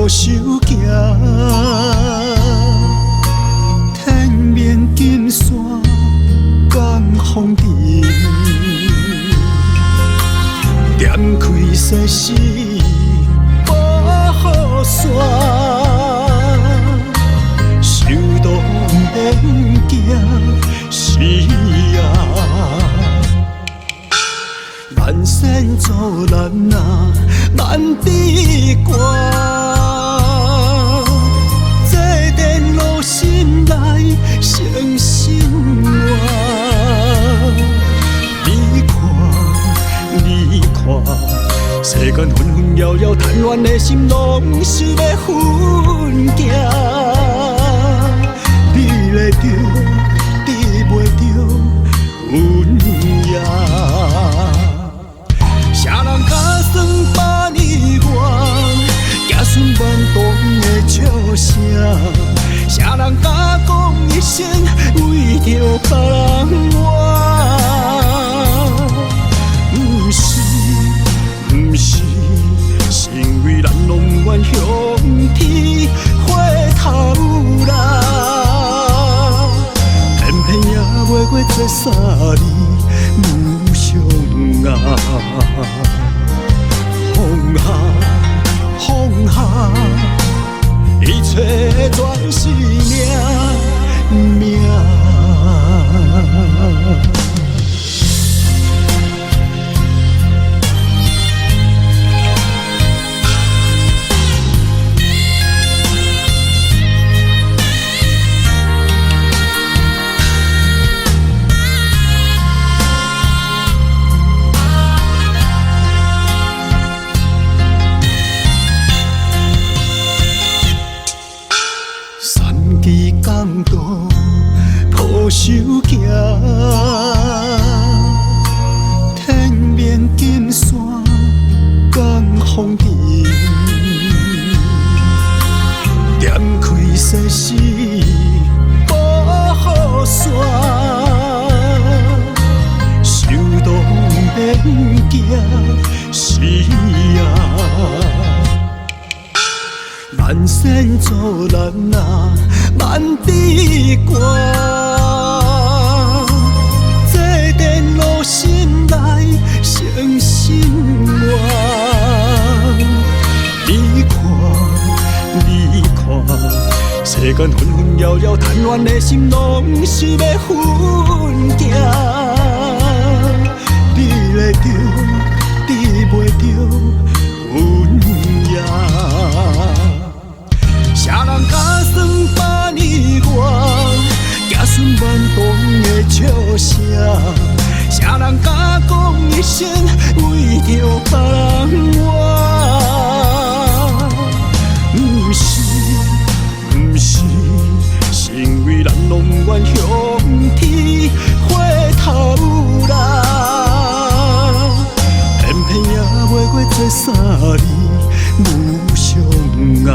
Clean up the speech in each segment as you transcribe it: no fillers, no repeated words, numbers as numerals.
抱手行，天边金山江风尘，点开世事保护伞，手动免惊是啊。万山阻拦啊，万枝歌，坐电路心内成心愿。你看，世间纷纷扰扰，贪恋的心拢是要分行。你会着，抵袂着阮也。啥人假算百年缘，假算万冬的笑声。啥人假讲一生为着别人活？不是，是因为咱拢愿向天回头啦。偏偏也袂过这三年无相啊。放下，一切全是命。江道抱手行，天边金山江风尘，点开世事保护伞，手动免惊是啊。万山阻拦啊，万枝歌，坐电路心内成心愿。你看，世间纷纷扰扰，贪恋的心拢是要分行。你会着，抵袂着阮也。啥人假算百年缘，假算万冬的笑声。啥人假讲一生为着别人活？不是，是因为咱拢愿向天回头啦。偏偏也袂过这三年无相啊。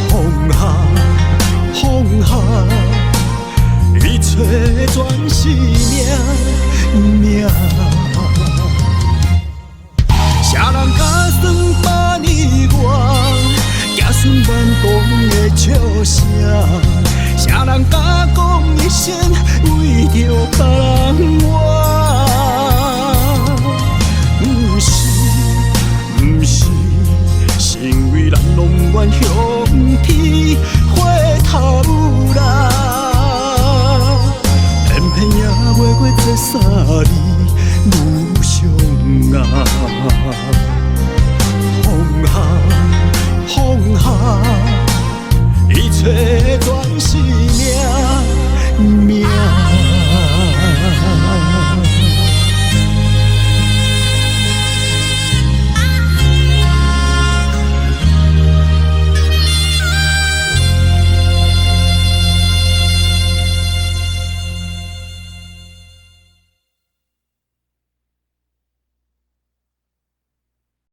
放下，一切全是命。啥人假算百年缘，假算万冬的笑声。啥人假讲一生为着别人活？